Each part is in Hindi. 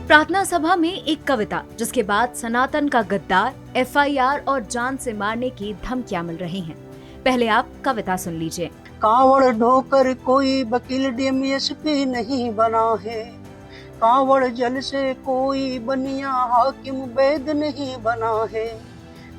प्रार्थना सभा में एक कविता, जिसके बाद सनातन का गद्दार, एफआईआर और जान से मारने की धमकियां मिल रही हैं। पहले आप कविता सुन लीजिए। कांवड़ ढोकर कोई वकील डीएमएसपी नहीं बना है, कांवड़ जल से कोई बनिया हाकिम वैद नहीं बना है,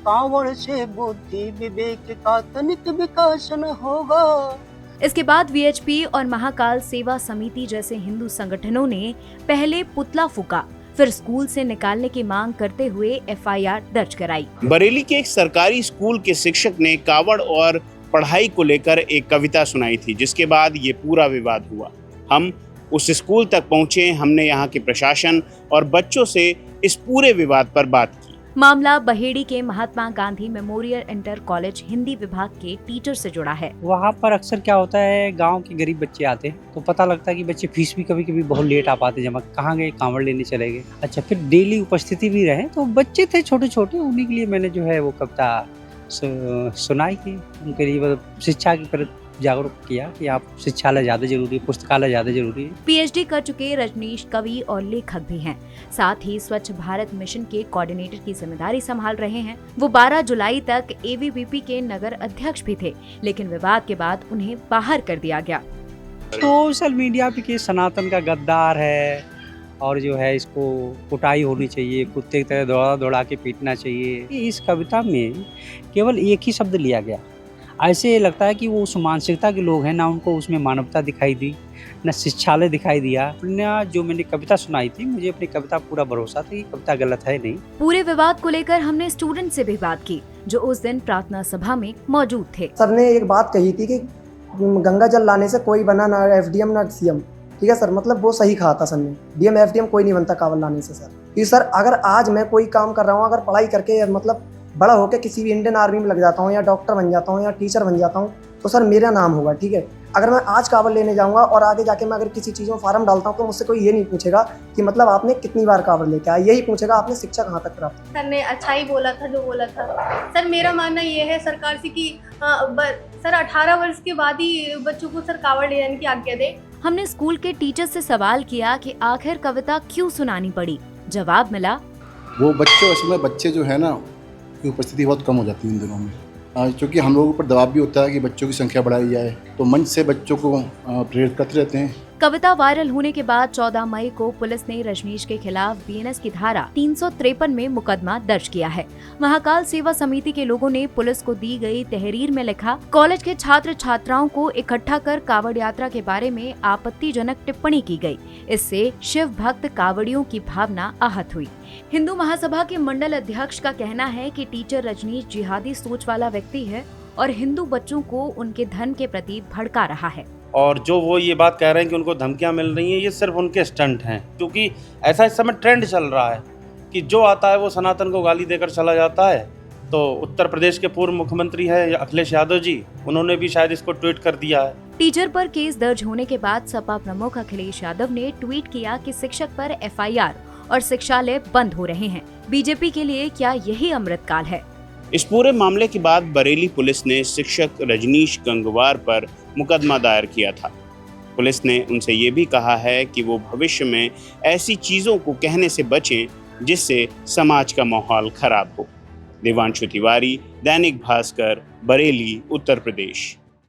कांवड़ से बुद्धि विवेक का तनिक विकास न होगा। इसके बाद वीएचपी और महाकाल सेवा समिति जैसे हिंदू संगठनों ने पहले पुतला फूका, फिर स्कूल से निकालने की मांग करते हुए एफआईआर दर्ज कराई। बरेली के एक सरकारी स्कूल के शिक्षक ने कावड़ और पढ़ाई को लेकर एक कविता सुनाई थी, जिसके बाद ये पूरा विवाद हुआ। हम उस स्कूल तक पहुंचे, हमने यहाँ के प्रशासन और बच्चों से इस पूरे विवाद पर बात की। मामला बहेड़ी के Mahatma Gandhi memorial inter college Hindi विभाग के टीचर से जुड़ा है। वहाँ पर अक्सर क्या होता है, गांव के गरीब बच्चे आते हैं तो पता लगता है कि बच्चे फीस भी कभी कभी बहुत लेट आ पाते, जमा कहाँ गए, कांवड़ लेने चले गए। अच्छा, फिर डेली उपस्थिति भी रहे, तो बच्चे थे छोटे छोटे, उन्हीं के लिए मैंने जो है वो कविता सुनाई की। उनके लिए शिक्षा की प्रति जागरूक किया कि आप शिक्षालय ज्यादा जरूरी है, पुस्तकालय ज्यादा जरूरी है। पीएचडी कर चुके रजनीश कवि और लेखक भी हैं। साथ ही स्वच्छ भारत मिशन के कोऑर्डिनेटर की जिम्मेदारी संभाल रहे हैं। वो 12 जुलाई तक एबीवीपी के नगर अध्यक्ष भी थे, लेकिन विवाद के बाद उन्हें बाहर कर दिया गया। सोशल मीडिया पे कि सनातन का गद्दार है और जो है इसको कुटाई होनी चाहिए, कुत्ते की तरह दौड़ा दौड़ा के पीटना चाहिए। इस कविता में केवल एक ही शब्द लिया गया। ऐसे लगता है कि वो उस मानसिकता के लोग हैं, ना उनको उसमें मानवता दिखाई दी, न शिक्षालय दिखाई दिया। जो मैंने कविता सुनाई थी, मुझे अपनी कविता पूरा भरोसा था कि कविता गलत है नहीं। पूरे विवाद को लेकर हमने स्टूडेंट से भी बात की, जो उस दिन प्रार्थना सभा में मौजूद थे। सर ने एक बात कही थी कि गंगा जल लाने से कोई बना ना एफडीएम ना सीएम। ठीक है सर, मतलब वो सही कहा था सर ने। डीएम एफडीएम कोई नहीं बनता कांवड़ लाने से सर। कि सर अगर आज मैं कोई काम कर रहा हूँ, अगर पढ़ाई करके मतलब बड़ा होकर किसी भी इंडियन आर्मी में लग जाता हूँ या डॉक्टर बन जाता हूँ या टीचर बन जाता हूँ, तो सर मेरा नाम होगा। ठीक है, अगर मैं आज कांवड़ लेने जाऊँगा और आगे जाके मैं अगर किसी चीज़ में फार्म डालता हूँ, तो मुझसे कोई ये नहीं पूछेगा कि मतलब आपने कितनी बार कांवड़ लेके आया, यही पूछेगा आपने शिक्षा कहाँ तक प्राप्त। सर ने अच्छा ही बोला था जो बोला था। सर मेरा मानना ये है सरकार से कि सर 18 वर्ष के बाद ही बच्चों को सर कांवड़ ले जाने की आज्ञा दे। हमने स्कूल के टीचर से सवाल किया कि आखिर कविता क्यों सुनानी पड़ी। जवाब मिला, वो बच्चों इसमें बच्चे जो है ना की उपस्थिति बहुत कम हो जाती है इन दिनों में, क्योंकि हम लोगों पर दबाव भी होता है कि बच्चों की संख्या बढ़ाई जाए, तो मंच से बच्चों को प्रेरित करते रहते हैं। कविता वायरल होने के बाद 14 मई को पुलिस ने रजनीश के खिलाफ बीएनएस की धारा 353 में मुकदमा दर्ज किया है। महाकाल सेवा समिति के लोगों ने पुलिस को दी गई तहरीर में लिखा, कॉलेज के छात्र छात्राओं को इकट्ठा कर कांवड़ यात्रा के बारे में आपत्तिजनक टिप्पणी की गई। इससे शिव भक्त कांवड़ियों की भावना आहत हुई। हिंदू महासभा के मंडल अध्यक्ष का कहना है कि टीचर रजनीश जिहादी सोच वाला व्यक्ति है और हिंदू बच्चों को उनके धर्म के प्रति भड़का रहा है। और जो वो ये बात कह रहे हैं कि उनको धमकियां मिल रही हैं, ये सिर्फ उनके स्टंट हैं, क्योंकि ऐसा इस समय ट्रेंड चल रहा है कि जो आता है वो सनातन को गाली देकर चला जाता है। तो उत्तर प्रदेश के पूर्व मुख्यमंत्री है अखिलेश यादव जी, उन्होंने भी शायद इसको ट्वीट कर दिया है। टीचर पर केस दर्ज होने के बाद सपा प्रमुख अखिलेश यादव ने ट्वीट किया कि शिक्षक पर एफआईआर और शिक्षालय बंद हो रहे हैं। बीजेपी के लिए क्या यही अमृतकाल है? इस पूरे मामले के बाद बरेली पुलिस ने शिक्षक रजनीश गंगवार पर मुकदमा दायर किया था। पुलिस ने उनसे ये भी कहा है कि वो भविष्य में ऐसी चीजों को कहने से बचें जिससे समाज का माहौल खराब हो। देवांशु तिवारी, दैनिक भास्कर, बरेली, उत्तर प्रदेश।